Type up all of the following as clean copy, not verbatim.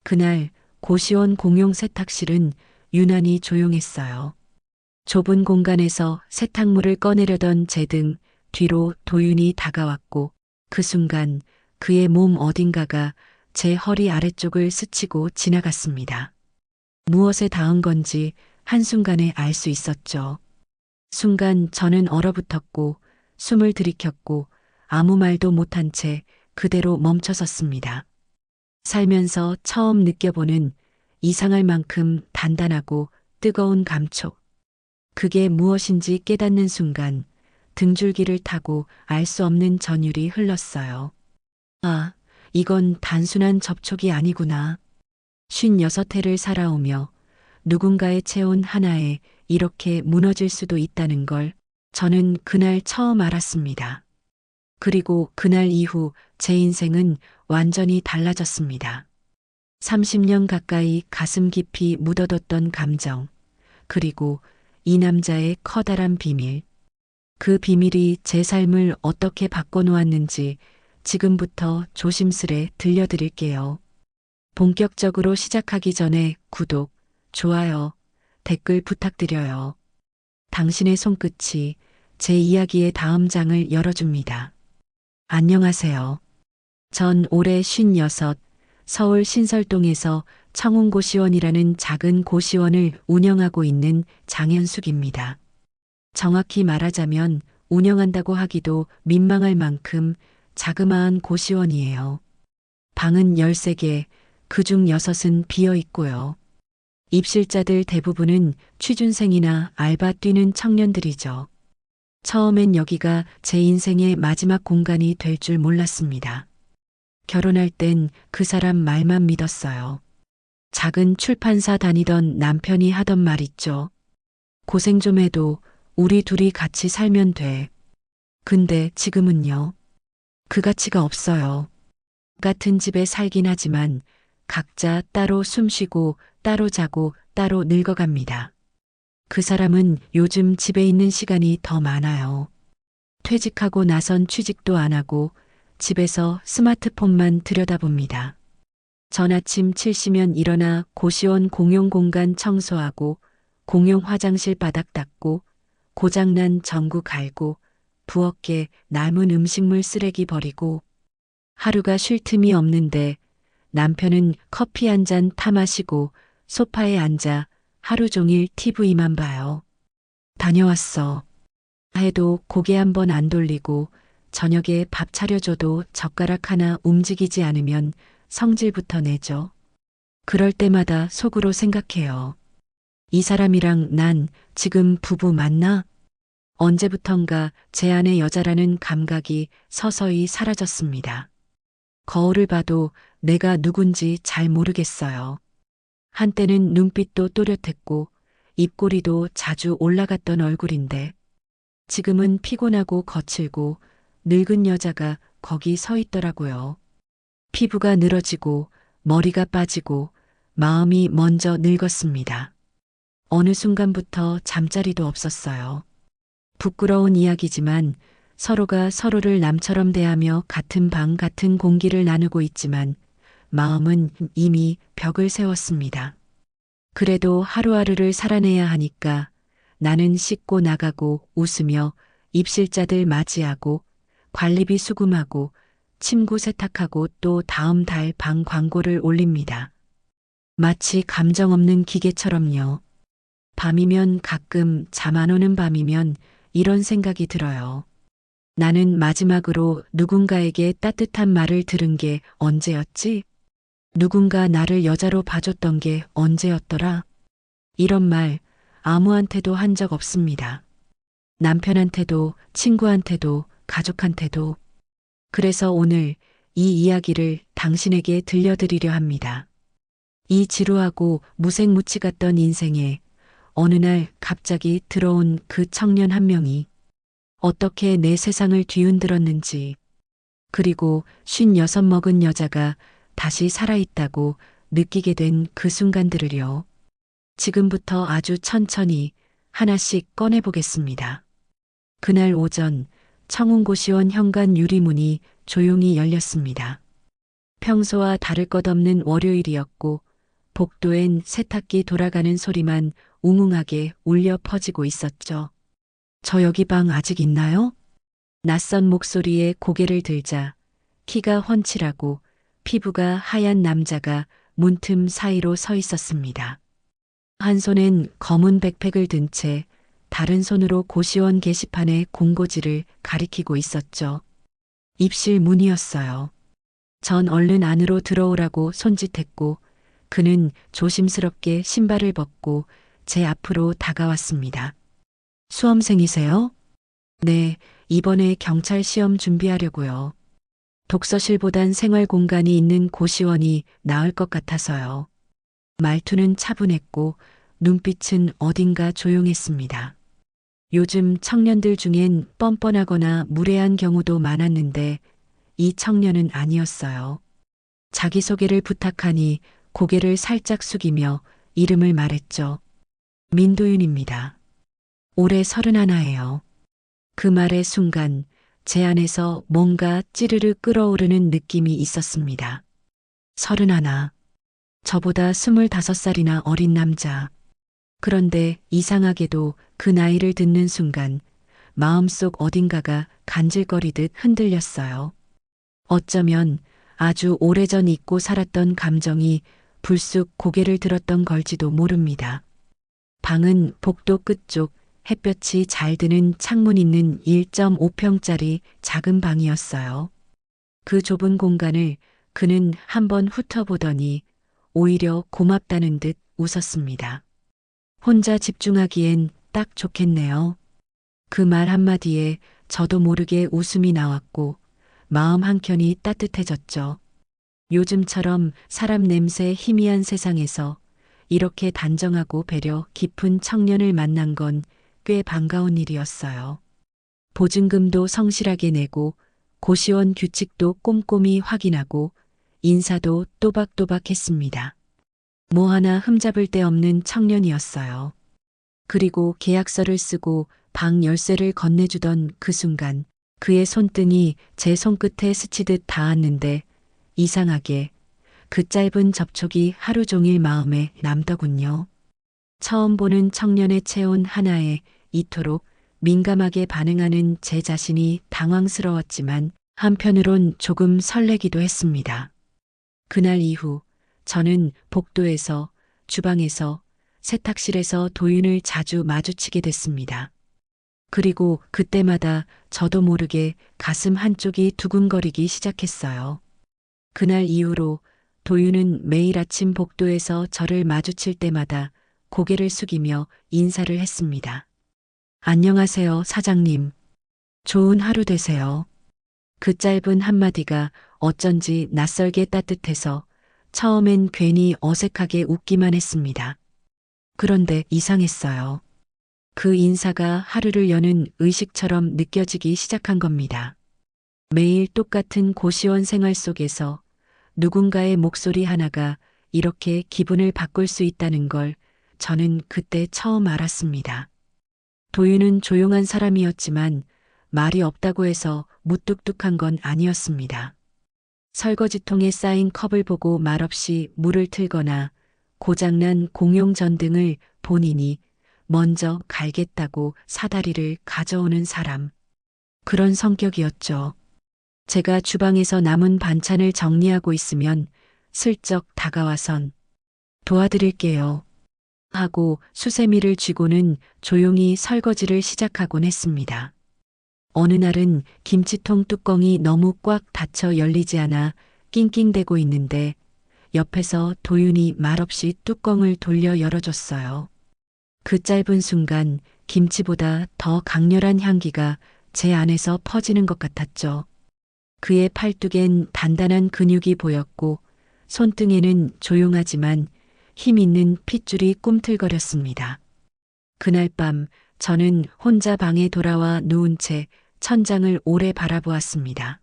그날 고시원 공용 세탁실은 유난히 조용했어요. 좁은 공간에서 세탁물을 꺼내려던 제 등 뒤로 도윤이 다가왔고 그 순간 그의 몸 어딘가가 제 허리 아래쪽을 스치고 지나갔습니다. 무엇에 닿은 건지 한순간에 알 수 있었죠. 순간 저는 얼어붙었고 숨을 들이켰고 아무 말도 못한 채 그대로 멈춰섰습니다. 살면서 처음 느껴보는 이상할 만큼 단단하고 뜨거운 감촉. 그게 무엇인지 깨닫는 순간 등줄기를 타고 알 수 없는 전율이 흘렀어요. 아, 이건 단순한 접촉이 아니구나. 56회를 살아오며 누군가의 체온 하나에 이렇게 무너질 수도 있다는 걸 저는 그날 처음 알았습니다. 그리고 그날 이후 제 인생은 완전히 달라졌습니다. 30년 가까이 가슴 깊이 묻어뒀던 감정, 그리고 이 남자의 커다란 비밀. 그 비밀이 제 삶을 어떻게 바꿔놓았는지 지금부터 조심스레 들려드릴게요. 본격적으로 시작하기 전에 구독, 좋아요, 댓글 부탁드려요. 당신의 손끝이 제 이야기의 다음 장을 열어줍니다. 안녕하세요. 전 올해 56, 서울 신설동에서 청운고시원이라는 작은 고시원을 운영하고 있는 장현숙입니다. 정확히 말하자면 운영한다고 하기도 민망할 만큼 자그마한 고시원이에요. 방은 13개, 그중 6은 비어 있고요. 입실자들 대부분은 취준생이나 알바 뛰는 청년들이죠. 처음엔 여기가 제 인생의 마지막 공간이 될 줄 몰랐습니다. 결혼할 땐 그 사람 말만 믿었어요. 작은 출판사 다니던 남편이 하던 말 있죠. 고생 좀 해도 우리 둘이 같이 살면 돼. 근데 지금은요. 그 가치가 없어요. 같은 집에 살긴 하지만 각자 따로 숨쉬고 따로 자고 따로 늙어갑니다. 그 사람은 요즘 집에 있는 시간이 더 많아요. 퇴직하고 나선 취직도 안 하고 집에서 스마트폰만 들여다봅니다. 전 아침 7시면 일어나 고시원 공용 공간 청소하고 공용 화장실 바닥 닦고 고장난 전구 갈고 부엌에 남은 음식물 쓰레기 버리고 하루가 쉴 틈이 없는데 남편은 커피 한 잔 타 마시고 소파에 앉아 하루 종일 TV만 봐요. 다녀왔어. 해도 고개 한 번 안 돌리고 저녁에 밥 차려줘도 젓가락 하나 움직이지 않으면 성질부터 내죠. 그럴 때마다 속으로 생각해요. 이 사람이랑 난 지금 부부 맞나? 언제부턴가 제 안에 여자라는 감각이 서서히 사라졌습니다. 거울을 봐도 내가 누군지 잘 모르겠어요. 한때는 눈빛도 또렷했고 입꼬리도 자주 올라갔던 얼굴인데 지금은 피곤하고 거칠고 늙은 여자가 거기 서 있더라고요. 피부가 늘어지고 머리가 빠지고 마음이 먼저 늙었습니다. 어느 순간부터 잠자리도 없었어요. 부끄러운 이야기지만 서로가 서로를 남처럼 대하며 같은 방 같은 공기를 나누고 있지만 마음은 이미 벽을 세웠습니다. 그래도 하루하루를 살아내야 하니까 나는 씻고 나가고 웃으며 입실자들 맞이하고 관리비 수금하고 침구 세탁하고 또 다음 달 방 광고를 올립니다. 마치 감정 없는 기계처럼요. 밤이면 가끔 잠 안 오는 밤이면 이런 생각이 들어요. 나는 마지막으로 누군가에게 따뜻한 말을 들은 게 언제였지? 누군가 나를 여자로 봐줬던 게 언제였더라? 이런 말 아무한테도 한 적 없습니다. 남편한테도 친구한테도 가족한테도. 그래서 오늘 이 이야기를 당신에게 들려드리려 합니다. 이 지루하고 무색무취 같던 인생에 어느 날 갑자기 들어온 그 청년 한 명이 어떻게 내 세상을 뒤흔들었는지, 그리고 56 먹은 여자가 다시 살아있다고 느끼게 된 그 순간들을요. 지금부터 아주 천천히 하나씩 꺼내보겠습니다. 그날 오전 청운고시원 현관 유리문이 조용히 열렸습니다. 평소와 다를 것 없는 월요일이었고 복도엔 세탁기 돌아가는 소리만 웅웅하게 울려 퍼지고 있었죠. 저 여기 방 아직 있나요? 낯선 목소리에 고개를 들자 키가 훤칠하고 피부가 하얀 남자가 문틈 사이로 서 있었습니다. 한 손엔 검은 백팩을 든 채 다른 손으로 고시원 게시판에 공고지를 가리키고 있었죠. 입실 문이었어요. 전 얼른 안으로 들어오라고 손짓했고 그는 조심스럽게 신발을 벗고 제 앞으로 다가왔습니다. 수험생이세요? 네, 이번에 경찰 시험 준비하려고요. 독서실보단 생활 공간이 있는 고시원이 나을 것 같아서요. 말투는 차분했고 눈빛은 어딘가 조용했습니다. 요즘 청년들 중엔 뻔뻔하거나 무례한 경우도 많았는데 이 청년은 아니었어요. 자기소개를 부탁하니 고개를 살짝 숙이며 이름을 말했죠. 민도윤입니다. 올해 31예요. 그 말의 순간 제 안에서 뭔가 찌르르 끓어오르는 느낌이 있었습니다. 31. 저보다 25살이나 어린 남자. 그런데 이상하게도 그 나이를 듣는 순간 마음속 어딘가가 간질거리듯 흔들렸어요. 어쩌면 아주 오래전 잊고 살았던 감정이 불쑥 고개를 들었던 걸지도 모릅니다. 방은 복도 끝쪽 햇볕이 잘 드는 창문 있는 1.5평짜리 작은 방이었어요. 그 좁은 공간을 그는 한번 훑어보더니 오히려 고맙다는 듯 웃었습니다. 혼자 집중하기엔 딱 좋겠네요. 그 말 한마디에 저도 모르게 웃음이 나왔고 마음 한켠이 따뜻해졌죠. 요즘처럼 사람 냄새 희미한 세상에서 이렇게 단정하고 배려 깊은 청년을 만난 건 꽤 반가운 일이었어요. 보증금도 성실하게 내고 고시원 규칙도 꼼꼼히 확인하고 인사도 또박또박 했습니다. 뭐 하나 흠잡을 데 없는 청년이었어요. 그리고 계약서를 쓰고 방 열쇠를 건네주던 그 순간 그의 손등이 제 손끝에 스치듯 닿았는데 이상하게 그 짧은 접촉이 하루 종일 마음에 남더군요. 처음 보는 청년의 체온 하나에 이토록 민감하게 반응하는 제 자신이 당황스러웠지만 한편으론 조금 설레기도 했습니다. 그날 이후 저는 복도에서, 주방에서, 세탁실에서 도윤을 자주 마주치게 됐습니다. 그리고 그때마다 저도 모르게 가슴 한쪽이 두근거리기 시작했어요. 그날 이후로 도윤은 매일 아침 복도에서 저를 마주칠 때마다 고개를 숙이며 인사를 했습니다. 안녕하세요, 사장님. 좋은 하루 되세요. 그 짧은 한마디가 어쩐지 낯설게 따뜻해서 처음엔 괜히 어색하게 웃기만 했습니다. 그런데 이상했어요. 그 인사가 하루를 여는 의식처럼 느껴지기 시작한 겁니다. 매일 똑같은 고시원 생활 속에서 누군가의 목소리 하나가 이렇게 기분을 바꿀 수 있다는 걸 저는 그때 처음 알았습니다. 도윤은 조용한 사람이었지만 말이 없다고 해서 무뚝뚝한 건 아니었습니다. 설거지통에 쌓인 컵을 보고 말없이 물을 틀거나 고장난 공용 전등을 본인이 먼저 갈겠다고 사다리를 가져오는 사람. 그런 성격이었죠. 제가 주방에서 남은 반찬을 정리하고 있으면 슬쩍 다가와선 도와드릴게요 하고 수세미를 쥐고는 조용히 설거지를 시작하곤 했습니다. 어느 날은 김치통 뚜껑이 너무 꽉 닫혀 열리지 않아 낑낑대고 있는데 옆에서 도윤이 말없이 뚜껑을 돌려 열어줬어요. 그 짧은 순간 김치보다 더 강렬한 향기가 제 안에서 퍼지는 것 같았죠. 그의 팔뚝엔 단단한 근육이 보였고 손등에는 조용하지만 힘 있는 핏줄이 꿈틀거렸습니다. 그날 밤 저는 혼자 방에 돌아와 누운 채 천장을 오래 바라보았습니다.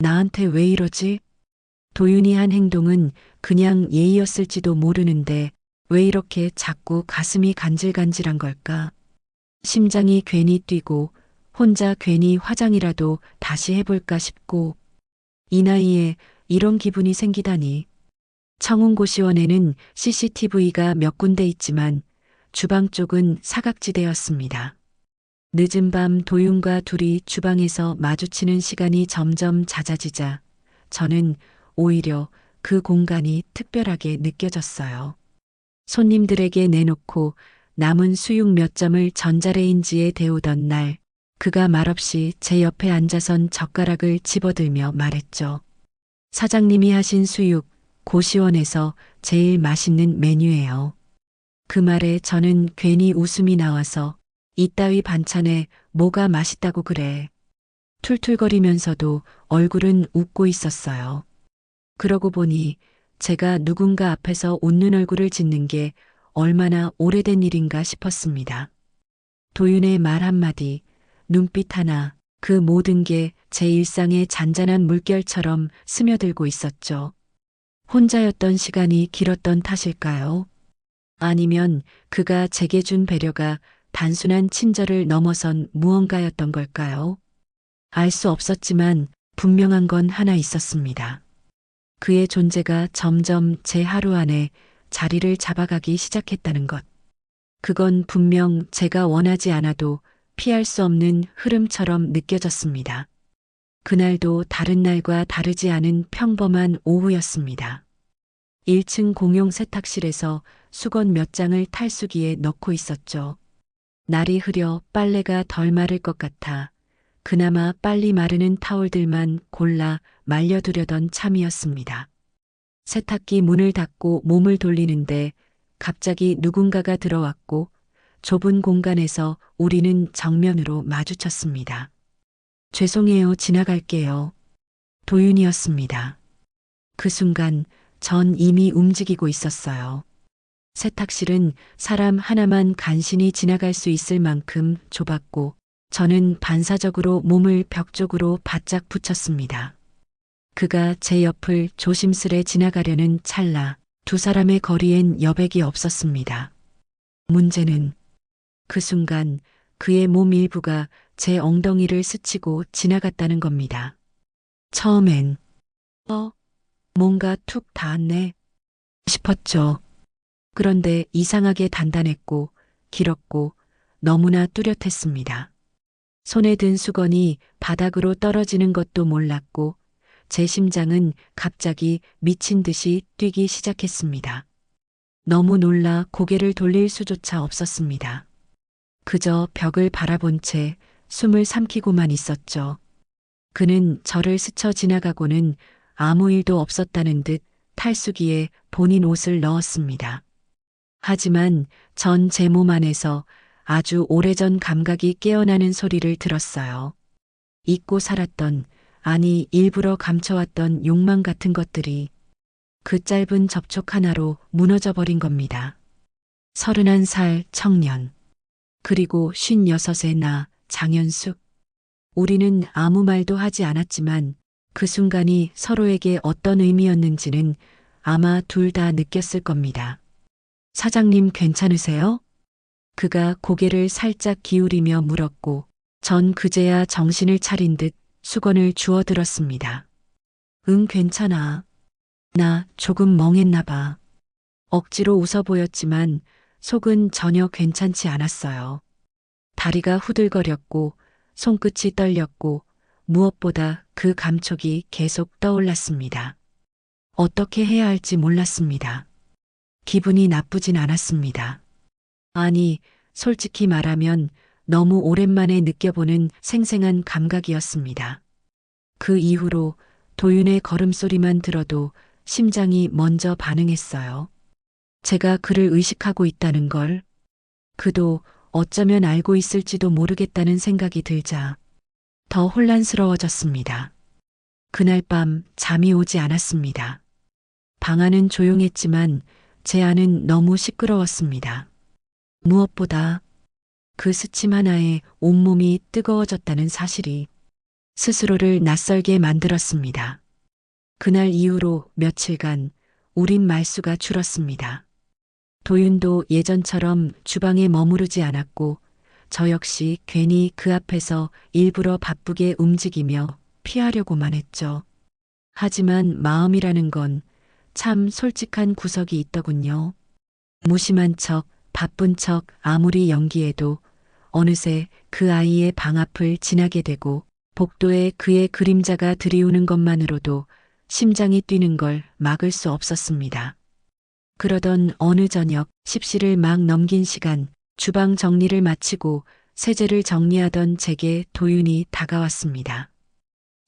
나한테 왜 이러지? 도윤이 한 행동은 그냥 예의였을지도 모르는데 왜 이렇게 자꾸 가슴이 간질간질한 걸까? 심장이 괜히 뛰고 혼자 괜히 화장이라도 다시 해볼까 싶고 이 나이에 이런 기분이 생기다니. 청운고시원에는 CCTV가 몇 군데 있지만 주방 쪽은 사각지대였습니다. 늦은 밤 도윤과 둘이 주방에서 마주치는 시간이 점점 잦아지자 저는 오히려 그 공간이 특별하게 느껴졌어요. 손님들에게 내놓고 남은 수육 몇 점을 전자레인지에 데우던 날, 그가 말없이 제 옆에 앉아선 젓가락을 집어들며 말했죠. 사장님이 하신 수육, 고시원에서 제일 맛있는 메뉴예요. 그 말에 저는 괜히 웃음이 나와서 이따위 반찬에 뭐가 맛있다고 그래. 툴툴거리면서도 얼굴은 웃고 있었어요. 그러고 보니 제가 누군가 앞에서 웃는 얼굴을 짓는 게 얼마나 오래된 일인가 싶었습니다. 도윤의 말 한마디, 눈빛 하나, 그 모든 게 제 일상의 잔잔한 물결처럼 스며들고 있었죠. 혼자였던 시간이 길었던 탓일까요? 아니면 그가 제게 준 배려가 단순한 친절을 넘어선 무언가였던 걸까요? 알 수 없었지만 분명한 건 하나 있었습니다. 그의 존재가 점점 제 하루 안에 자리를 잡아가기 시작했다는 것. 그건 분명 제가 원하지 않아도 피할 수 없는 흐름처럼 느껴졌습니다. 그날도 다른 날과 다르지 않은 평범한 오후였습니다. 1층 공용 세탁실에서 수건 몇 장을 탈수기에 넣고 있었죠. 날이 흐려 빨래가 덜 마를 것 같아 그나마 빨리 마르는 타올들만 골라 말려두려던 참이었습니다. 세탁기 문을 닫고 몸을 돌리는데 갑자기 누군가가 들어왔고 좁은 공간에서 우리는 정면으로 마주쳤습니다. 죄송해요, 지나갈게요. 도윤이었습니다. 그 순간 전 이미 움직이고 있었어요. 세탁실은 사람 하나만 간신히 지나갈 수 있을 만큼 좁았고 저는 반사적으로 몸을 벽 쪽으로 바짝 붙였습니다. 그가 제 옆을 조심스레 지나가려는 찰나 두 사람의 거리엔 여백이 없었습니다. 문제는 그 순간 그의 몸 일부가 제 엉덩이를 스치고 지나갔다는 겁니다. 처음엔 뭔가 툭 닿았네 싶었죠. 그런데 이상하게 단단했고 길었고 너무나 뚜렷했습니다. 손에 든 수건이 바닥으로 떨어지는 것도 몰랐고 제 심장은 갑자기 미친 듯이 뛰기 시작했습니다. 너무 놀라 고개를 돌릴 수조차 없었습니다. 그저 벽을 바라본 채 숨을 삼키고만 있었죠. 그는 저를 스쳐 지나가고는 아무 일도 없었다는 듯 탈수기에 본인 옷을 넣었습니다. 하지만 전 제 몸 안에서 아주 오래전 감각이 깨어나는 소리를 들었어요. 잊고 살았던, 아니 일부러 감춰왔던 욕망 같은 것들이 그 짧은 접촉 하나로 무너져버린 겁니다. 31살 청년, 그리고 56의 나 장현숙. 우리는 아무 말도 하지 않았지만 그 순간이 서로에게 어떤 의미였는지는 아마 둘 다 느꼈을 겁니다. 사장님 괜찮으세요? 그가 고개를 살짝 기울이며 물었고 전 그제야 정신을 차린 듯 수건을 주워 들었습니다. 응, 괜찮아. 나 조금 멍했나 봐. 억지로 웃어 보였지만 속은 전혀 괜찮지 않았어요. 다리가 후들거렸고 손끝이 떨렸고 무엇보다 그 감촉이 계속 떠올랐습니다. 어떻게 해야 할지 몰랐습니다. 기분이 나쁘진 않았습니다. 아니, 솔직히 말하면 너무 오랜만에 느껴보는 생생한 감각이었습니다. 그 이후로 도윤의 걸음소리만 들어도 심장이 먼저 반응했어요. 제가 그를 의식하고 있다는 걸, 그도 어쩌면 알고 있을지도 모르겠다는 생각이 들자 더 혼란스러워졌습니다. 그날 밤 잠이 오지 않았습니다. 방 안은 조용했지만 제 안은 너무 시끄러웠습니다. 무엇보다 그 스침 하나에 온몸이 뜨거워졌다는 사실이 스스로를 낯설게 만들었습니다. 그날 이후로 며칠간 우린 말수가 줄었습니다. 도윤도 예전처럼 주방에 머무르지 않았고 저 역시 괜히 그 앞에서 일부러 바쁘게 움직이며 피하려고만 했죠. 하지만 마음이라는 건 참 솔직한 구석이 있더군요. 무심한 척, 바쁜 척 아무리 연기해도 어느새 그 아이의 방 앞을 지나게 되고 복도에 그의 그림자가 들이우는 것만으로도 심장이 뛰는 걸 막을 수 없었습니다. 그러던 어느 저녁 십시를 막 넘긴 시간, 주방 정리를 마치고 세제를 정리하던 제게 도윤이 다가왔습니다.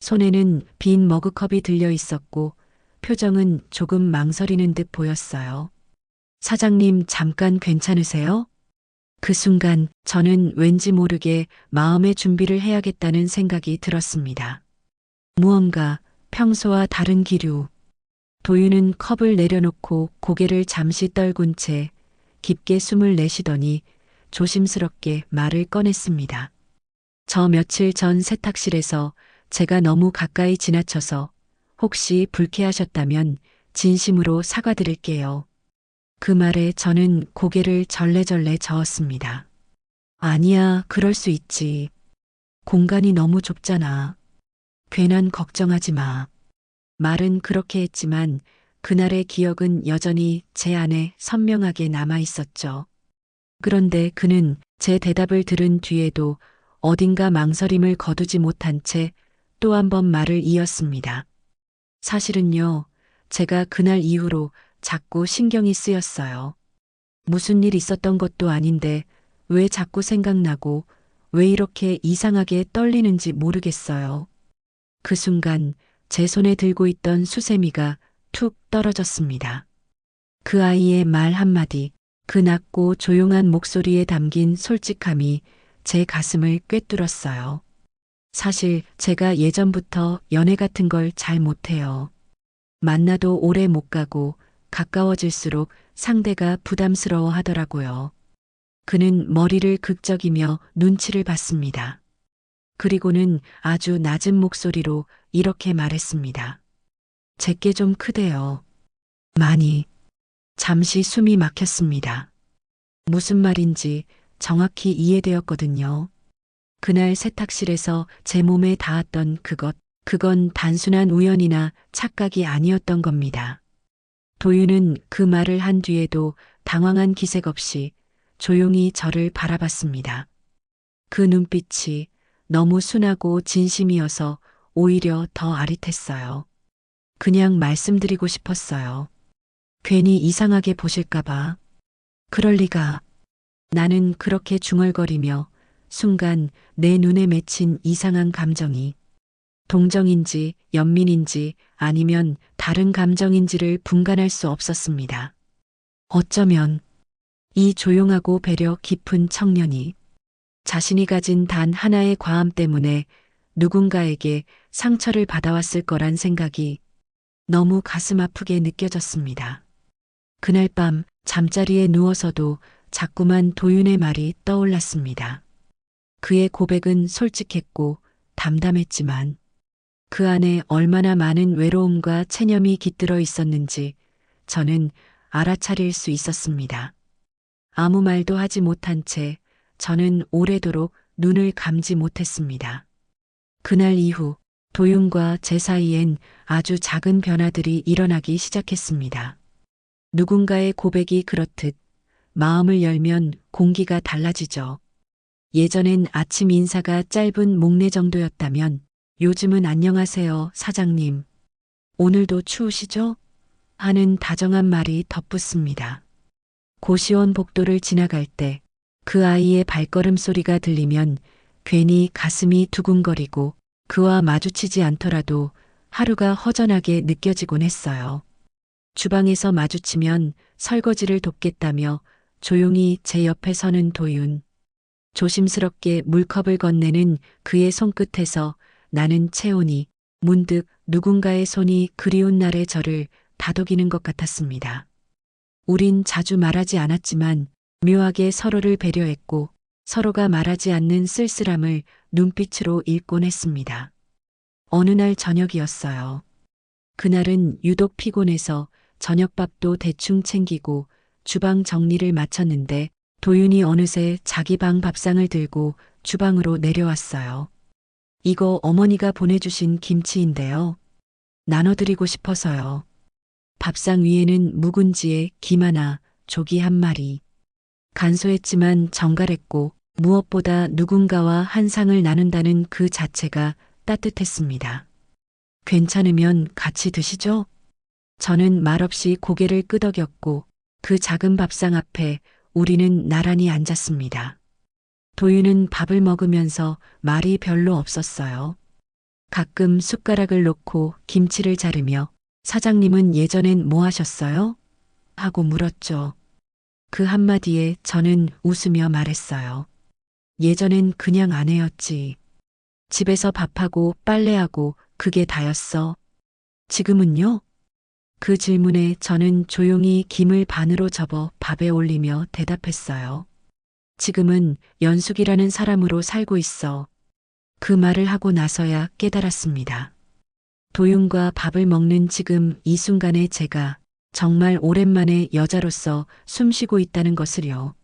손에는 빈 머그컵이 들려 있었고 표정은 조금 망설이는 듯 보였어요. 사장님, 잠깐 괜찮으세요? 그 순간 저는 왠지 모르게 마음의 준비를 해야겠다는 생각이 들었습니다. 무언가 평소와 다른 기류. 도윤은 컵을 내려놓고 고개를 잠시 떨군 채 깊게 숨을 내쉬더니 조심스럽게 말을 꺼냈습니다. 저 며칠 전 세탁실에서 제가 너무 가까이 지나쳐서 혹시 불쾌하셨다면 진심으로 사과드릴게요. 그 말에 저는 고개를 절레절레 저었습니다. 아니야, 그럴 수 있지. 공간이 너무 좁잖아. 괜한 걱정하지 마. 말은 그렇게 했지만 그날의 기억은 여전히 제 안에 선명하게 남아 있었죠. 그런데 그는 제 대답을 들은 뒤에도 어딘가 망설임을 거두지 못한 채 또 한 번 말을 이었습니다. 사실은요, 제가 그날 이후로 자꾸 신경이 쓰였어요. 무슨 일 있었던 것도 아닌데 왜 자꾸 생각나고 왜 이렇게 이상하게 떨리는지 모르겠어요. 그 순간 제 손에 들고 있던 수세미가 툭 떨어졌습니다. 그 아이의 말 한마디, 그 낮고 조용한 목소리에 담긴 솔직함이 제 가슴을 꿰뚫었어요. 사실 제가 예전부터 연애 같은 걸 잘 못해요. 만나도 오래 못 가고 가까워질수록 상대가 부담스러워 하더라고요. 그는 머리를 극적이며 눈치를 봤습니다. 그리고는 아주 낮은 목소리로 이렇게 말했습니다. 제게 좀 크대요. 많이. 잠시 숨이 막혔습니다. 무슨 말인지 정확히 이해되었거든요. 그날 세탁실에서 제 몸에 닿았던 그건 단순한 우연이나 착각이 아니었던 겁니다. 도윤은 그 말을 한 뒤에도 당황한 기색 없이 조용히 저를 바라봤습니다. 그 눈빛이 너무 순하고 진심이어서 오히려 더 아릿했어요. 그냥 말씀드리고 싶었어요. 괜히 이상하게 보실까봐. 그럴 리가. 나는 그렇게 중얼거리며 순간 내 눈에 맺힌 이상한 감정이 동정인지 연민인지 아니면 다른 감정인지를 분간할 수 없었습니다. 어쩌면 이 조용하고 배려 깊은 청년이 자신이 가진 단 하나의 과함 때문에 누군가에게 상처를 받아왔을 거란 생각이 너무 가슴 아프게 느껴졌습니다. 그날 밤 잠자리에 누워서도 자꾸만 도윤의 말이 떠올랐습니다. 그의 고백은 솔직했고 담담했지만 그 안에 얼마나 많은 외로움과 체념이 깃들어 있었는지 저는 알아차릴 수 있었습니다. 아무 말도 하지 못한 채 저는 오래도록 눈을 감지 못했습니다. 그날 이후 도윤과 제 사이엔 아주 작은 변화들이 일어나기 시작했습니다. 누군가의 고백이 그렇듯 마음을 열면 공기가 달라지죠. 예전엔 아침 인사가 짧은 목례 정도였다면 요즘은 안녕하세요, 사장님. 오늘도 추우시죠? 하는 다정한 말이 덧붙습니다. 고시원 복도를 지나갈 때 그 아이의 발걸음 소리가 들리면 괜히 가슴이 두근거리고 그와 마주치지 않더라도 하루가 허전하게 느껴지곤 했어요. 주방에서 마주치면 설거지를 돕겠다며 조용히 제 옆에 서는 도윤. 조심스럽게 물컵을 건네는 그의 손끝에서 나는 체온이 문득 누군가의 손이 그리운 날의 저를 다독이는 것 같았습니다. 우린 자주 말하지 않았지만 묘하게 서로를 배려했고 서로가 말하지 않는 쓸쓸함을 눈빛으로 읽곤 했습니다. 어느 날 저녁이었어요. 그날은 유독 피곤해서 저녁밥도 대충 챙기고 주방 정리를 마쳤는데 도윤이 어느새 자기 방 밥상을 들고 주방으로 내려왔어요. 이거 어머니가 보내주신 김치인데요. 나눠드리고 싶어서요. 밥상 위에는 묵은지에 김 하나, 조기 한 마리. 간소했지만 정갈했고 무엇보다 누군가와 한 상을 나눈다는 그 자체가 따뜻했습니다. 괜찮으면 같이 드시죠? 저는 말없이 고개를 끄덕였고 그 작은 밥상 앞에 우리는 나란히 앉았습니다. 도윤은 밥을 먹으면서 말이 별로 없었어요. 가끔 숟가락을 놓고 김치를 자르며 사장님은 예전엔 뭐 하셨어요? 하고 물었죠. 그 한마디에 저는 웃으며 말했어요. 예전엔 그냥 아내였지. 집에서 밥하고 빨래하고 그게 다였어. 지금은요? 그 질문에 저는 조용히 김을 반으로 접어 밥에 올리며 대답했어요. 지금은 연숙이라는 사람으로 살고 있어. 그 말을 하고 나서야 깨달았습니다. 도윤과 밥을 먹는 지금 이 순간에 제가 정말 오랜만에 여자로서 숨쉬고 있다는 것을요.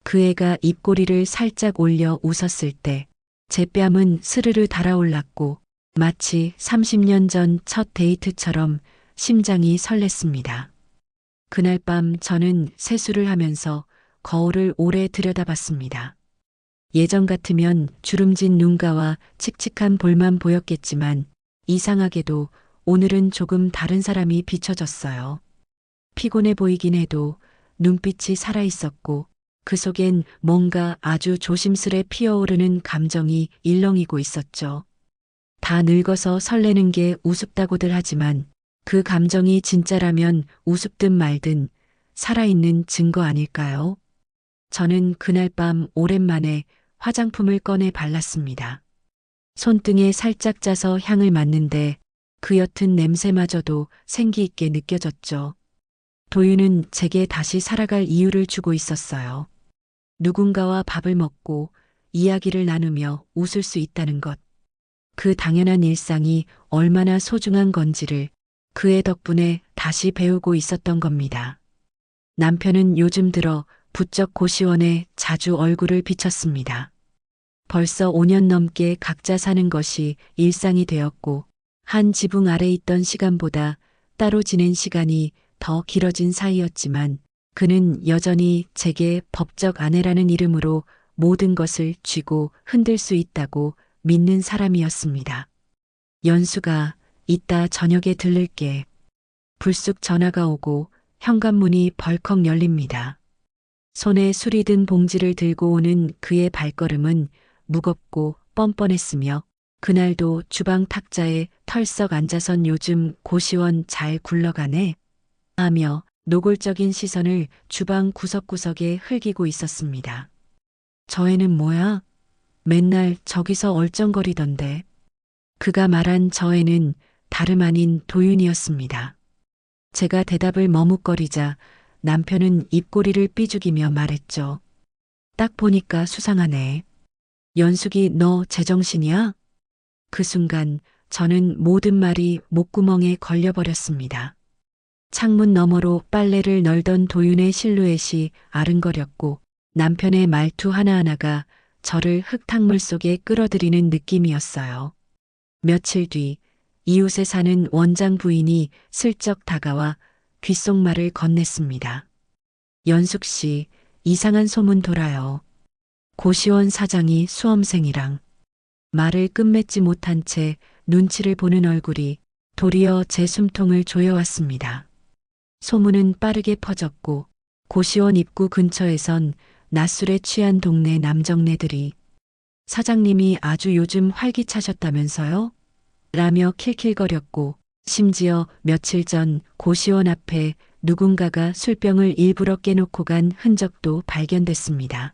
그 애가 입꼬리를 살짝 올려 웃었을 때 제 뺨은 스르르 달아올랐고 마치 30년 전 첫 데이트처럼 심장이 설렜습니다. 그날 밤 저는 세수를 하면서 거울을 오래 들여다봤습니다. 예전 같으면 주름진 눈가와 칙칙한 볼만 보였겠지만 이상하게도 오늘은 조금 다른 사람이 비춰졌어요. 피곤해 보이긴 해도 눈빛이 살아있었고 그 속엔 뭔가 아주 조심스레 피어오르는 감정이 일렁이고 있었죠. 다 늙어서 설레는 게 우습다고들 하지만 그 감정이 진짜라면 우습든 말든 살아있는 증거 아닐까요? 저는 그날 밤 오랜만에 화장품을 꺼내 발랐습니다. 손등에 살짝 짜서 향을 맡는데 그 옅은 냄새마저도 생기 있게 느껴졌죠. 도윤은 제게 다시 살아갈 이유를 주고 있었어요. 누군가와 밥을 먹고 이야기를 나누며 웃을 수 있다는 것. 그 당연한 일상이 얼마나 소중한 건지를 그의 덕분에 다시 배우고 있었던 겁니다. 남편은 요즘 들어 부쩍 고시원에 자주 얼굴을 비쳤습니다. 벌써 5년 넘게 각자 사는 것이 일상이 되었고 한 지붕 아래 있던 시간보다 따로 지낸 시간이 더 길어진 사이였지만 그는 여전히 제게 법적 아내라는 이름으로 모든 것을 쥐고 흔들 수 있다고 믿는 사람이었습니다. 연수가 이따 저녁에 들를게. 불쑥 전화가 오고 현관문이 벌컥 열립니다. 손에 술이 든 봉지를 들고 오는 그의 발걸음은 무겁고 뻔뻔했으며 그날도 주방 탁자에 털썩 앉아선 요즘 고시원 잘 굴러가네 하며 노골적인 시선을 주방 구석구석에 흘기고 있었습니다. 저 애는 뭐야? 맨날 저기서 얼쩡거리던데. 그가 말한 저 애는 다름 아닌 도윤이었습니다. 제가 대답을 머뭇거리자 남편은 입꼬리를 삐죽이며 말했죠. 딱 보니까 수상하네. 연숙이 너 제정신이야? 그 순간 저는 모든 말이 목구멍에 걸려버렸습니다. 창문 너머로 빨래를 널던 도윤의 실루엣이 아른거렸고 남편의 말투 하나하나가 저를 흙탕물 속에 끌어들이는 느낌이었어요. 며칠 뒤 이웃에 사는 원장 부인이 슬쩍 다가와 귓속말을 건넸습니다. 연숙 씨, 이상한 소문 돌아요. 고시원 사장이 수험생이랑. 말을 끝맺지 못한 채 눈치를 보는 얼굴이 도리어 제 숨통을 조여왔습니다. 소문은 빠르게 퍼졌고 고시원 입구 근처에선 낮술에 취한 동네 남정네들이 사장님이 아주 요즘 활기차셨다면서요? 라며 킬킬거렸고 심지어 며칠 전 고시원 앞에 누군가가 술병을 일부러 깨놓고 간 흔적도 발견됐습니다.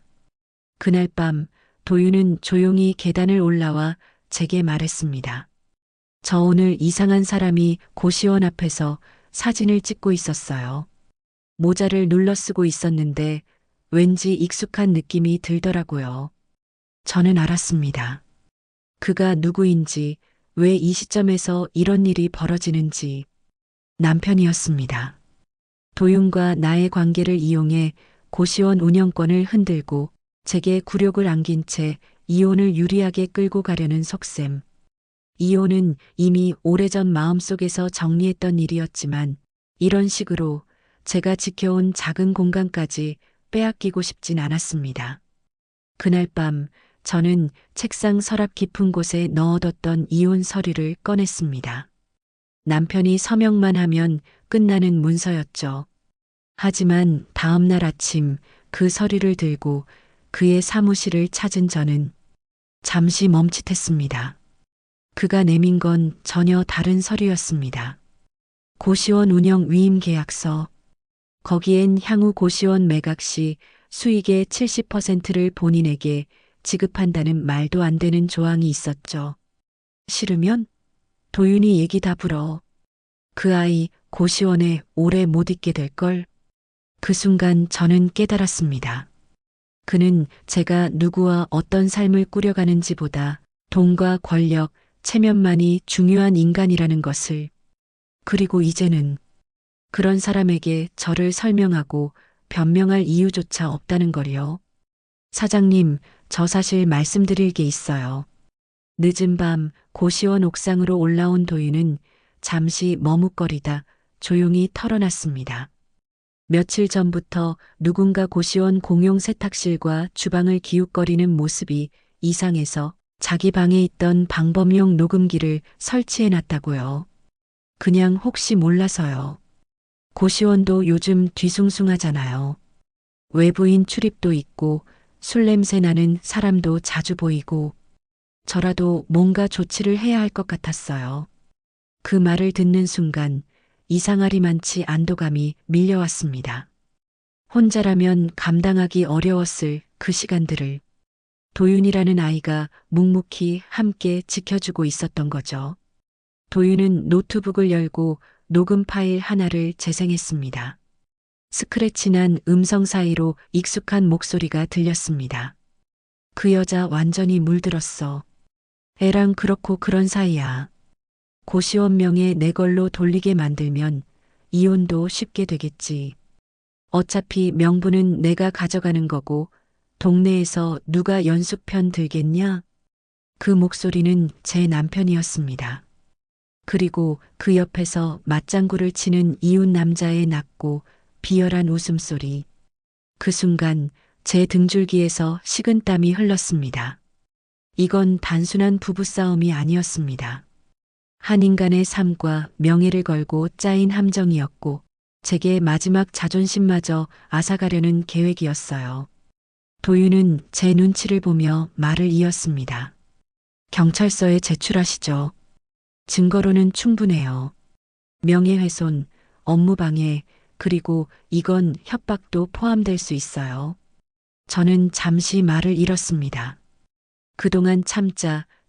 그날 밤 도윤은 조용히 계단을 올라와 제게 말했습니다. 저 오늘 이상한 사람이 고시원 앞에서 사진을 찍고 있었어요. 모자를 눌러 쓰고 있었는데 왠지 익숙한 느낌이 들더라고요. 저는 알았습니다. 그가 누구인지, 왜 이 시점에서 이런 일이 벌어지는지. 남편이었습니다. 도윤과 나의 관계를 이용해 고시원 운영권을 흔들고 제게 굴욕을 안긴 채 이혼을 유리하게 끌고 가려는 속셈. 이혼은 이미 오래전 마음속에서 정리했던 일이었지만 이런 식으로 제가 지켜온 작은 공간까지 빼앗기고 싶진 않았습니다. 그날 밤 저는 책상 서랍 깊은 곳에 넣어뒀던 이혼 서류를 꺼냈습니다. 남편이 서명만 하면 끝나는 문서였죠. 하지만 다음 날 아침 그 서류를 들고 그의 사무실을 찾은 저는 잠시 멈칫했습니다. 그가 내민 건 전혀 다른 서류였습니다. 고시원 운영 위임 계약서. 거기엔 향후 고시원 매각 시 수익의 70%를 본인에게 지급한다는 말도 안 되는 조항이 있었죠. 싫으면 도윤이 얘기 다 불어. 그 아이 고시원에 오래 못 있게 될걸. 그 순간 저는 깨달았습니다. 그는 제가 누구와 어떤 삶을 꾸려가는지 보다 돈과 권력, 체면만이 중요한 인간이라는 것을. 그리고 이제는 그런 사람에게 저를 설명하고 변명할 이유조차 없다는 거리요. 사장님, 저 사실 말씀드릴 게 있어요. 늦은 밤 고시원 옥상으로 올라온 도윤은 잠시 머뭇거리다 조용히 털어놨습니다. 며칠 전부터 누군가 고시원 공용 세탁실과 주방을 기웃거리는 모습이 이상해서 자기 방에 있던 방범용 녹음기를 설치해놨다고요. 그냥 혹시 몰라서요. 고시원도 요즘 뒤숭숭하잖아요. 외부인 출입도 있고 술 냄새 나는 사람도 자주 보이고 저라도 뭔가 조치를 해야 할 것 같았어요. 그 말을 듣는 순간 이상하리만치 안도감이 밀려왔습니다. 혼자라면 감당하기 어려웠을 그 시간들을 도윤이라는 아이가 묵묵히 함께 지켜주고 있었던 거죠. 도윤은 노트북을 열고 녹음 파일 하나를 재생했습니다. 스크래치난 음성 사이로 익숙한 목소리가 들렸습니다. 그 여자 완전히 물들었어. 애랑 그렇고 그런 사이야. 고시원 명예 내 걸로 돌리게 만들면 이혼도 쉽게 되겠지. 어차피 명분은 내가 가져가는 거고 동네에서 누가 연수편 들겠냐? 그 목소리는 제 남편이었습니다. 그리고 그 옆에서 맞장구를 치는 이웃 남자의 낮고 비열한 웃음소리. 그 순간 제 등줄기에서 식은땀이 흘렀습니다. 이건 단순한 부부싸움이 아니었습니다. 한 인간의 삶과 명예를 걸고 짜인 함정이었고 제게 마지막 자존심마저 앗아가려는 계획이었어요. 도윤은 제 눈치를 보며 말을 이었습니다. 경찰서에 제출하시죠. 증거로는 충분해요. 명예훼손, 업무방해, 그리고 이건 협박도 포함될 수 있어요. 저는 잠시 말을 잃었습니다. 그동안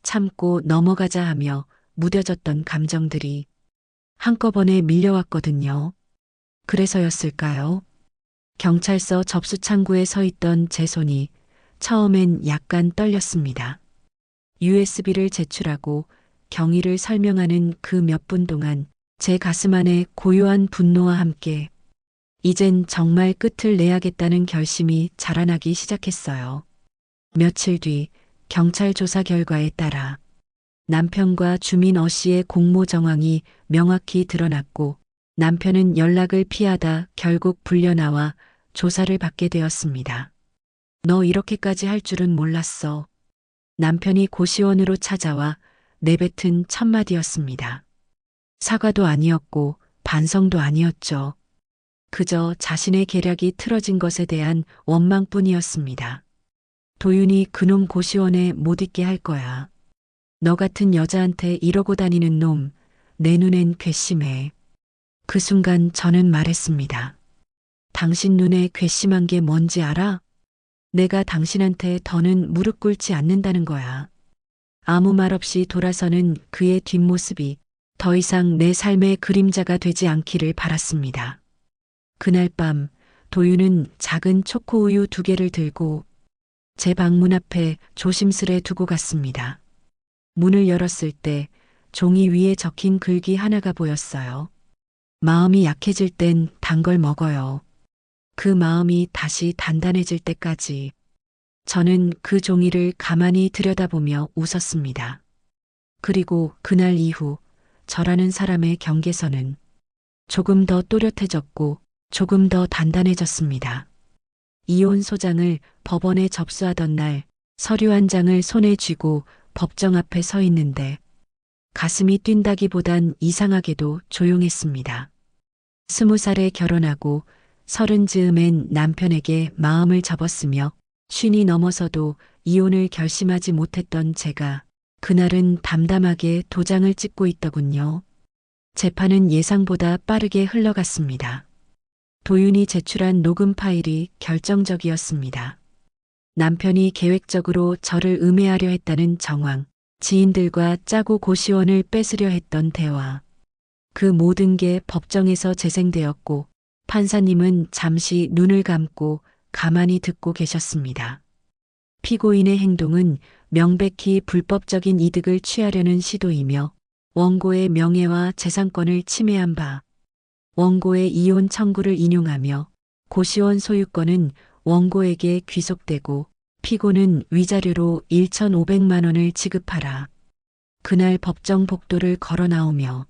참고 넘어가자 하며 무뎌졌던 감정들이 한꺼번에 밀려왔거든요. 그래서였을까요? 경찰서 접수 창구에 서 있던 제 손이 처음엔 약간 떨렸습니다. USB를 제출하고 경위를 설명하는 그 몇 분 동안 제 가슴 안에 고요한 분노와 함께 이젠 정말 끝을 내야겠다는 결심이 자라나기 시작했어요. 며칠 뒤 경찰 조사 결과에 따라 남편과 주민 어 씨의 공모 정황이 명확히 드러났고 남편은 연락을 피하다 결국 불려나와 조사를 받게 되었습니다. 너 이렇게까지 할 줄은 몰랐어. 남편이 고시원으로 찾아와 내뱉은 첫 마디였습니다. 사과도 아니었고 반성도 아니었죠. 그저 자신의 계략이 틀어진 것에 대한 원망뿐이었습니다. 도윤이 그놈 고시원에 못 있게 할 거야. 너 같은 여자한테 이러고 다니는 놈, 내 눈엔 괘씸해. 그 순간 저는 말했습니다. 당신 눈에 괘씸한 게 뭔지 알아? 내가 당신한테 더는 무릎 꿇지 않는다는 거야. 아무 말 없이 돌아서는 그의 뒷모습이 더 이상 내 삶의 그림자가 되지 않기를 바랐습니다. 그날 밤 도윤은 작은 초코우유 2개를 들고 제 방문 앞에 조심스레 두고 갔습니다. 문을 열었을 때 종이 위에 적힌 글귀 하나가 보였어요. 마음이 약해질 땐 단 걸 먹어요. 그 마음이 다시 단단해질 때까지. 저는 그 종이를 가만히 들여다보며 웃었습니다. 그리고 그날 이후 저라는 사람의 경계선은 조금 더 또렷해졌고 조금 더 단단해졌습니다. 이혼 소장을 법원에 접수하던 날 서류 한 장을 손에 쥐고 법정 앞에 서 있는데 가슴이 뛴다기보단 이상하게도 조용했습니다. 20살에 결혼하고 30 즈음엔 남편에게 마음을 접었으며 50이 넘어서도 이혼을 결심하지 못했던 제가 그날은 담담하게 도장을 찍고 있더군요. 재판은 예상보다 빠르게 흘러갔습니다. 도윤이 제출한 녹음 파일이 결정적이었습니다. 남편이 계획적으로 저를 음해하려 했다는 정황, 지인들과 짜고 고시원을 뺏으려 했던 대화. 그 모든 게 법정에서 재생되었고 판사님은 잠시 눈을 감고 가만히 듣고 계셨습니다. 피고인의 행동은 명백히 불법적인 이득을 취하려는 시도이며 원고의 명예와 재산권을 침해한 바, 원고의 이혼 청구를 인용하며 고시원 소유권은 원고에게 귀속되고 피고는 위자료로 1,500만 원을 지급하라. 그날 법정 복도를 걸어 나오며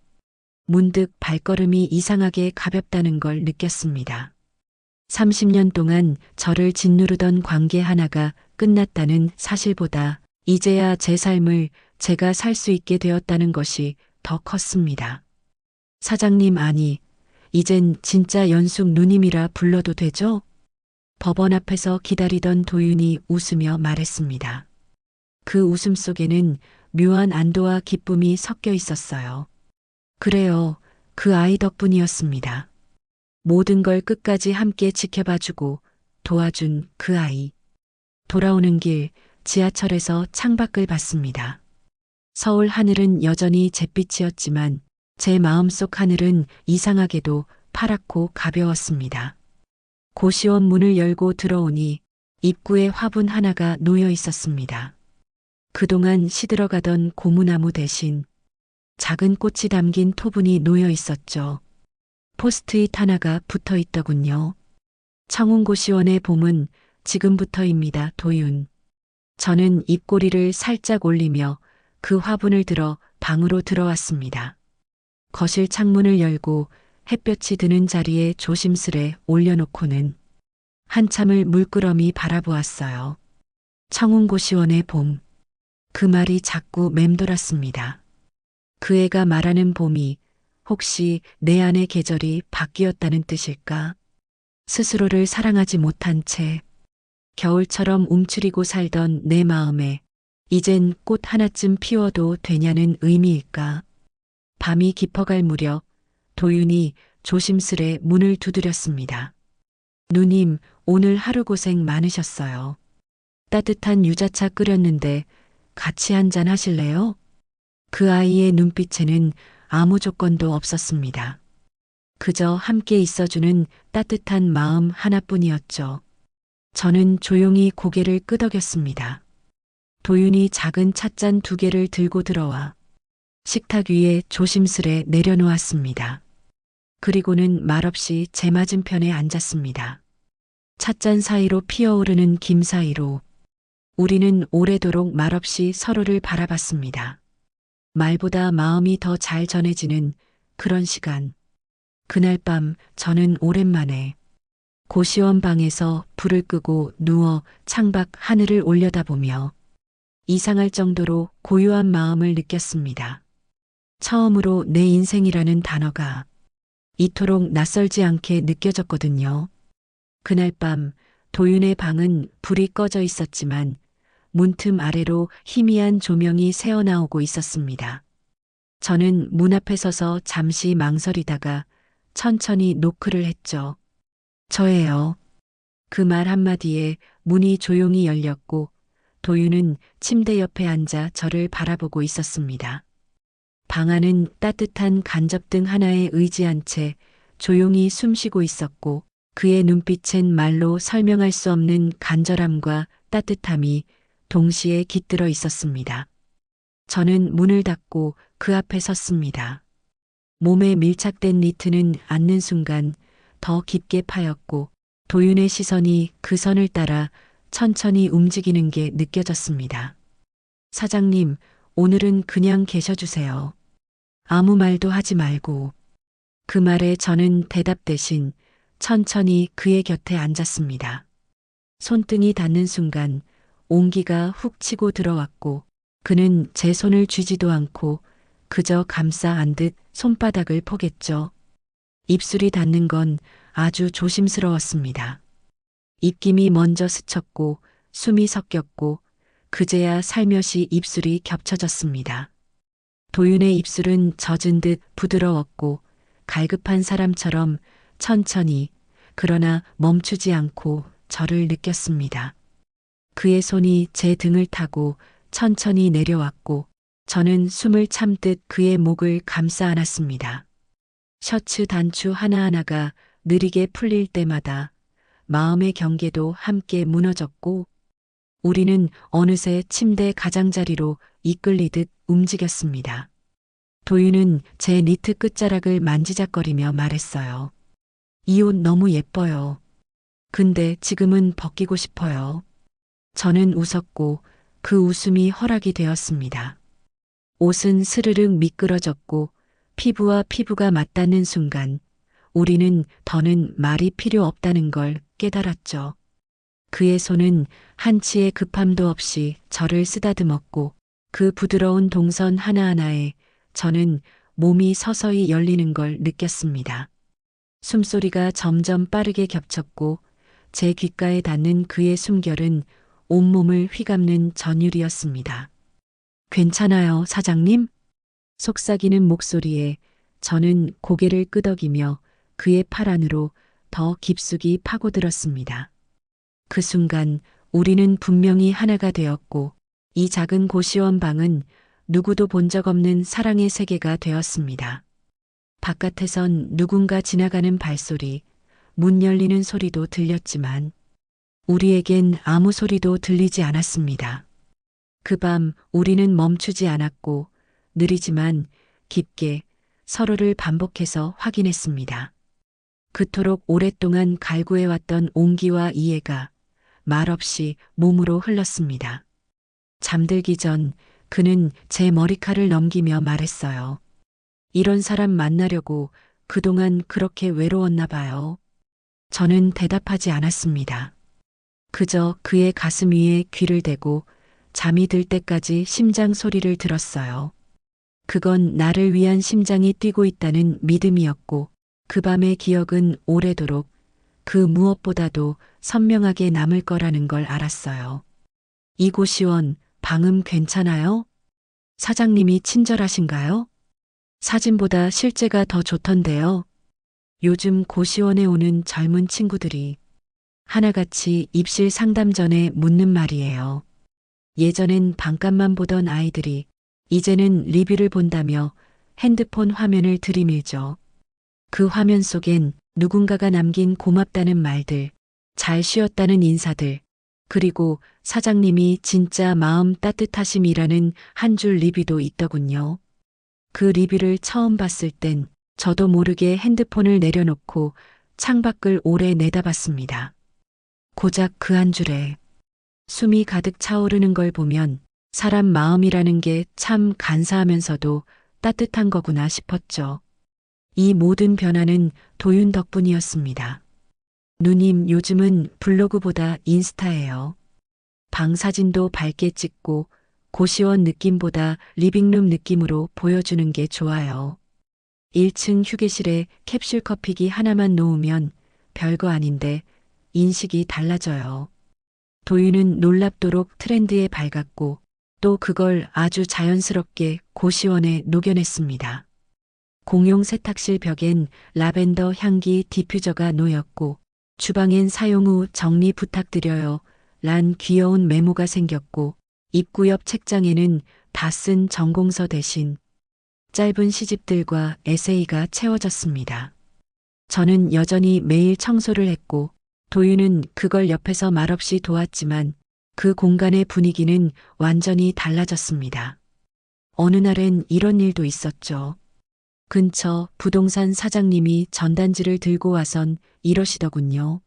문득 발걸음이 이상하게 가볍다는 걸 느꼈습니다. 30년 동안 저를 짓누르던 관계 하나가 끝났다는 사실보다 이제야 제 삶을 제가 살 수 있게 되었다는 것이 더 컸습니다. 사장님, 아니, 이젠 진짜 연숙 누님이라 불러도 되죠? 법원 앞에서 기다리던 도윤이 웃으며 말했습니다. 그 웃음 속에는 묘한 안도와 기쁨이 섞여 있었어요. 그래요. 그 아이 덕분이었습니다. 모든 걸 끝까지 함께 지켜봐주고 도와준 그 아이. 돌아오는 길 지하철에서 창밖을 봤습니다. 서울 하늘은 여전히 잿빛이었지만 제 마음속 하늘은 이상하게도 파랗고 가벼웠습니다. 고시원 문을 열고 들어오니 입구에 화분 하나가 놓여 있었습니다. 그동안 시들어가던 고무나무 대신 작은 꽃이 담긴 토분이 놓여 있었죠. 포스트잇 하나가 붙어 있더군요. 청운고시원의 봄은 지금부터입니다, 도윤. 저는 입꼬리를 살짝 올리며 그 화분을 들어 방으로 들어왔습니다. 거실 창문을 열고 햇볕이 드는 자리에 조심스레 올려놓고는 한참을 물끄러미 바라보았어요. 청운고시원의 봄. 그 말이 자꾸 맴돌았습니다. 그 애가 말하는 봄이 혹시 내 안의 계절이 바뀌었다는 뜻일까? 스스로를 사랑하지 못한 채 겨울처럼 움츠리고 살던 내 마음에 이젠 꽃 하나쯤 피워도 되냐는 의미일까? 밤이 깊어갈 무렵 도윤이 조심스레 문을 두드렸습니다. 누님, 오늘 하루 고생 많으셨어요. 따뜻한 유자차 끓였는데 같이 한잔 하실래요? 그 아이의 눈빛에는 아무 조건도 없었습니다. 그저 함께 있어주는 따뜻한 마음 하나뿐이었죠. 저는 조용히 고개를 끄덕였습니다. 도윤이 작은 찻잔 2개를 들고 들어와 식탁 위에 조심스레 내려놓았습니다. 그리고는 말없이 제 맞은편에 앉았습니다. 찻잔 사이로 피어오르는 김 사이로 우리는 오래도록 말없이 서로를 바라봤습니다. 말보다 마음이 더 잘 전해지는 그런 시간. 그날 밤 저는 오랜만에 고시원 방에서 불을 끄고 누워 창밖 하늘을 올려다보며 이상할 정도로 고요한 마음을 느꼈습니다. 처음으로 내 인생이라는 단어가 이토록 낯설지 않게 느껴졌거든요. 그날 밤 도윤의 방은 불이 꺼져 있었지만 문틈 아래로 희미한 조명이 새어나오고 있었습니다. 저는 문 앞에 서서 잠시 망설이다가 천천히 노크를 했죠. 저예요. 그 말 한마디에 문이 조용히 열렸고 도윤은 침대 옆에 앉아 저를 바라보고 있었습니다. 방 안은 따뜻한 간접등 하나에 의지한 채 조용히 숨쉬고 있었고 그의 눈빛엔 말로 설명할 수 없는 간절함과 따뜻함이 동시에 깃들어 있었습니다. 저는 문을 닫고 그 앞에 섰습니다. 몸에 밀착된 니트는 앉는 순간 더 깊게 파였고 도윤의 시선이 그 선을 따라 천천히 움직이는 게 느껴졌습니다. 사장님, 오늘은 그냥 계셔주세요. 아무 말도 하지 말고. 그 말에 저는 대답 대신 천천히 그의 곁에 앉았습니다. 손등이 닿는 순간 온기가 훅 치고 들어왔고 그는 제 손을 쥐지도 않고 그저 감싸 안듯 손바닥을 포겠죠. 입술이 닿는 건 아주 조심스러웠습니다. 입김이 먼저 스쳤고 숨이 섞였고 그제야 살며시 입술이 겹쳐졌습니다. 도윤의 입술은 젖은 듯 부드러웠고 갈급한 사람처럼 천천히 그러나 멈추지 않고 저를 느꼈습니다. 그의 손이 제 등을 타고 천천히 내려왔고 저는 숨을 참듯 그의 목을 감싸 안았습니다. 셔츠 단추 하나하나가 느리게 풀릴 때마다 마음의 경계도 함께 무너졌고 우리는 어느새 침대 가장자리로 이끌리듯 움직였습니다. 도윤은 제 니트 끝자락을 만지작거리며 말했어요. 이 옷 너무 예뻐요. 근데 지금은 벗기고 싶어요. 저는 웃었고 그 웃음이 허락이 되었습니다. 옷은 스르륵 미끄러졌고 피부와 피부가 맞닿는 순간 우리는 더는 말이 필요 없다는 걸 깨달았죠. 그의 손은 한치의 급함도 없이 저를 쓰다듬었고 그 부드러운 동선 하나하나에 저는 몸이 서서히 열리는 걸 느꼈습니다. 숨소리가 점점 빠르게 겹쳤고 제 귓가에 닿는 그의 숨결은 온몸을 휘감는 전율이었습니다. 괜찮아요, 사장님? 속삭이는 목소리에 저는 고개를 끄덕이며 그의 팔 안으로 더 깊숙이 파고들었습니다. 그 순간 우리는 분명히 하나가 되었고 이 작은 고시원 방은 누구도 본 적 없는 사랑의 세계가 되었습니다. 바깥에선 누군가 지나가는 발소리, 문 열리는 소리도 들렸지만 우리에겐 아무 소리도 들리지 않았습니다. 그 밤 우리는 멈추지 않았고 느리지만 깊게 서로를 반복해서 확인했습니다. 그토록 오랫동안 갈구해왔던 온기와 이해가 말없이 몸으로 흘렀습니다. 잠들기 전 그는 제 머리칼을 넘기며 말했어요. 이런 사람 만나려고 그동안 그렇게 외로웠나 봐요. 저는 대답하지 않았습니다. 그저 그의 가슴 위에 귀를 대고 잠이 들 때까지 심장 소리를 들었어요. 그건 나를 위한 심장이 뛰고 있다는 믿음이었고 그 밤의 기억은 오래도록 그 무엇보다도 선명하게 남을 거라는 걸 알았어요. 이 고시원 방음 괜찮아요? 사장님이 친절하신가요? 사진보다 실제가 더 좋던데요. 요즘 고시원에 오는 젊은 친구들이 하나같이 입실 상담 전에 묻는 말이에요. 예전엔 방값만 보던 아이들이 이제는 리뷰를 본다며 핸드폰 화면을 들이밀죠. 그 화면 속엔 누군가가 남긴 고맙다는 말들, 잘 쉬었다는 인사들, 그리고 사장님이 진짜 마음 따뜻하심이라는 한 줄 리뷰도 있더군요. 그 리뷰를 처음 봤을 땐 저도 모르게 핸드폰을 내려놓고 창밖을 오래 내다봤습니다. 고작 그 한 줄에 숨이 가득 차오르는 걸 보면 사람 마음이라는 게 참 간사하면서도 따뜻한 거구나 싶었죠. 이 모든 변화는 도윤 덕분이었습니다. 누님 요즘은 블로그보다 인스타예요. 방 사진도 밝게 찍고 고시원 느낌보다 리빙룸 느낌으로 보여주는 게 좋아요. 1층 휴게실에 캡슐 커피기 하나만 놓으면 별거 아닌데 인식이 달라져요. 도윤은 놀랍도록 트렌드에 밝았고 또 그걸 아주 자연스럽게 고시원에 녹여냈습니다. 공용 세탁실 벽엔 라벤더 향기 디퓨저가 놓였고 주방엔 사용 후 정리 부탁드려요 란 귀여운 메모가 생겼고 입구 옆 책장에는 다 쓴 전공서 대신 짧은 시집들과 에세이가 채워졌습니다. 저는 여전히 매일 청소를 했고 도윤은 그걸 옆에서 말없이 도왔지만 그 공간의 분위기는 완전히 달라졌습니다. 어느 날엔 이런 일도 있었죠. 근처 부동산 사장님이 전단지를 들고 와선 이러시더군요.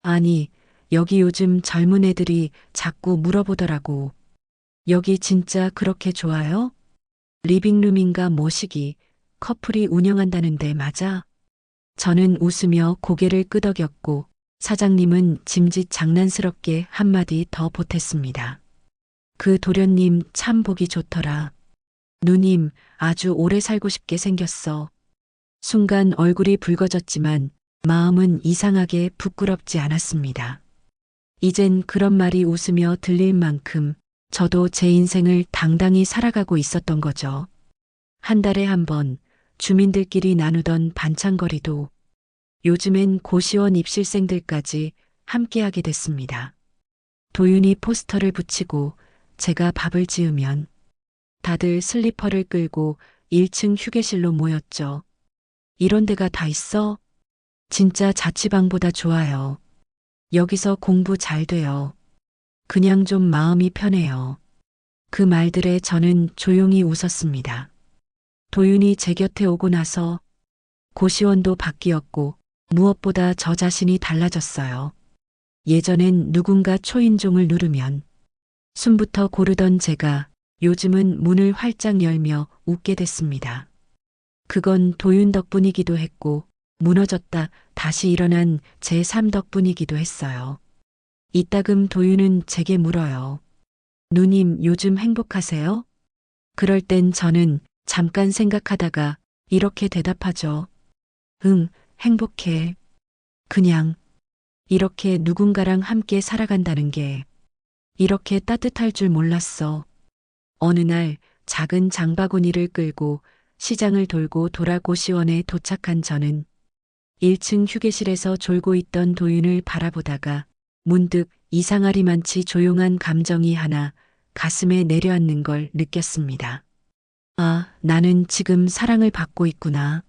아니, 여기 요즘 젊은 애들이 자꾸 물어보더라고. 여기 진짜 그렇게 좋아요? 리빙룸인가 뭐시기 커플이 운영한다는데 맞아? 저는 웃으며 고개를 끄덕였고 사장님은 짐짓 장난스럽게 한마디 더 보탰습니다. 그 도련님 참 보기 좋더라. 누님 아주 오래 살고 싶게 생겼어. 순간 얼굴이 붉어졌지만 마음은 이상하게 부끄럽지 않았습니다. 이젠 그런 말이 웃으며 들릴 만큼 저도 제 인생을 당당히 살아가고 있었던 거죠. 한 달에 한 번 주민들끼리 나누던 반찬거리도 요즘엔 고시원 입실생들까지 함께하게 됐습니다. 도윤이 포스터를 붙이고 제가 밥을 지으면 다들 슬리퍼를 끌고 1층 휴게실로 모였죠. 이런 데가 다 있어? 진짜 자취방보다 좋아요. 여기서 공부 잘 돼요. 그냥 좀 마음이 편해요. 그 말들에 저는 조용히 웃었습니다. 도윤이 제 곁에 오고 나서 고시원도 바뀌었고 무엇보다 저 자신이 달라졌어요. 예전엔 누군가 초인종을 누르면 숨부터 고르던 제가 요즘은 문을 활짝 열며 웃게 됐습니다. 그건 도윤 덕분이기도 했고 무너졌다 다시 일어난 제 삶 덕분이기도 했어요. 이따금 도윤은 제게 물어요. 누님 요즘 행복하세요? 그럴 땐 저는 잠깐 생각하다가 이렇게 대답하죠. 응, 행복해. 그냥 이렇게 누군가랑 함께 살아간다는 게 이렇게 따뜻할 줄 몰랐어. 어느 날 작은 장바구니를 끌고 시장을 돌고 돌아 고시원에 도착한 저는 1층 휴게실에서 졸고 있던 도윤을 바라보다가 문득 이상하리만치 조용한 감정이 하나 가슴에 내려앉는 걸 느꼈습니다. 아, 나는 지금 사랑을 받고 있구나.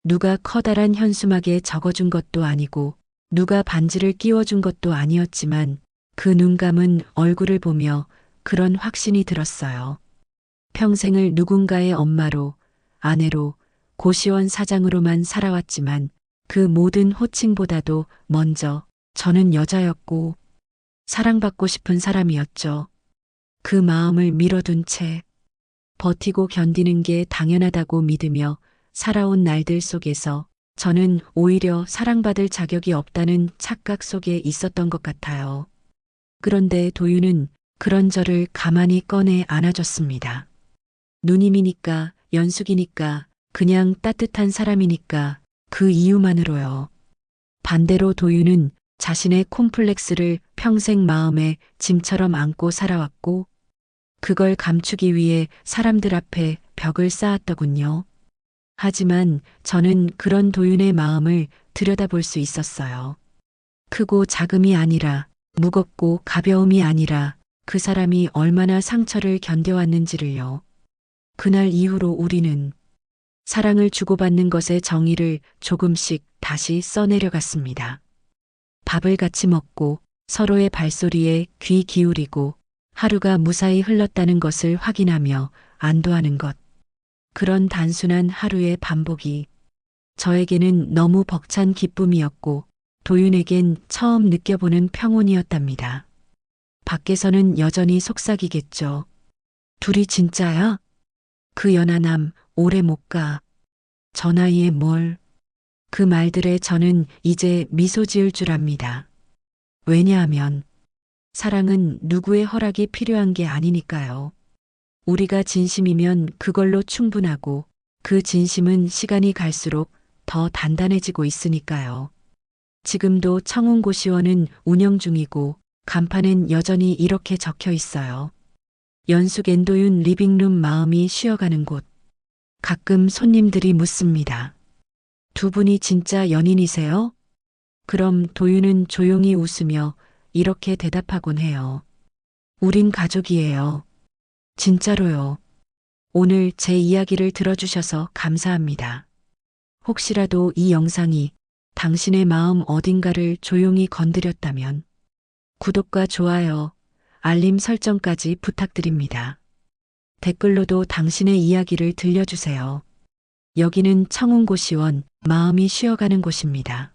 누가 커다란 현수막에 적어준 것도 아니고 누가 반지를 끼워준 것도 아니었지만 그 눈 감은 얼굴을 보며 그런 확신이 들었어요. 평생을 누군가의 엄마로, 아내로, 고시원 사장으로만 살아왔지만 그 모든 호칭보다도 먼저 저는 여자였고 사랑받고 싶은 사람이었죠. 그 마음을 밀어둔 채 버티고 견디는 게 당연하다고 믿으며 살아온 날들 속에서 저는 오히려 사랑받을 자격이 없다는 착각 속에 있었던 것 같아요. 그런데 도윤은 그런 저를 가만히 꺼내 안아줬습니다. 누님이니까, 연숙이니까, 그냥 따뜻한 사람이니까 그 이유만으로요. 반대로 도윤은 자신의 콤플렉스를 평생 마음에 짐처럼 안고 살아왔고 그걸 감추기 위해 사람들 앞에 벽을 쌓았더군요. 하지만 저는 그런 도윤의 마음을 들여다볼 수 있었어요. 크고 작음이 아니라 무겁고 가벼움이 아니라 그 사람이 얼마나 상처를 견뎌왔는지를요. 그날 이후로 우리는 사랑을 주고받는 것의 정의를 조금씩 다시 써내려갔습니다. 밥을 같이 먹고 서로의 발소리에 귀 기울이고 하루가 무사히 흘렀다는 것을 확인하며 안도하는 것. 그런 단순한 하루의 반복이 저에게는 너무 벅찬 기쁨이었고 도윤에겐 처음 느껴보는 평온이었답니다. 밖에서는 여전히 속삭이겠죠. 둘이 진짜야? 그 연하남 오래 못 가. 저 나이에 뭘. 그 말들에 저는 이제 미소 지을 줄 압니다. 왜냐하면 사랑은 누구의 허락이 필요한 게 아니니까요. 우리가 진심이면 그걸로 충분하고 그 진심은 시간이 갈수록 더 단단해지고 있으니까요. 지금도 청운고시원은 운영 중이고 간판엔 여전히 이렇게 적혀 있어요. 연숙 앤도윤 리빙룸 마음이 쉬어가는 곳. 가끔 손님들이 묻습니다. 두 분이 진짜 연인이세요? 그럼 도윤은 조용히 웃으며 이렇게 대답하곤 해요. 우린 가족이에요. 진짜로요. 오늘 제 이야기를 들어주셔서 감사합니다. 혹시라도 이 영상이 당신의 마음 어딘가를 조용히 건드렸다면 구독과 좋아요, 알림 설정까지 부탁드립니다. 댓글로도 당신의 이야기를 들려주세요. 여기는 청운고시원 마음이 쉬어가는 곳입니다.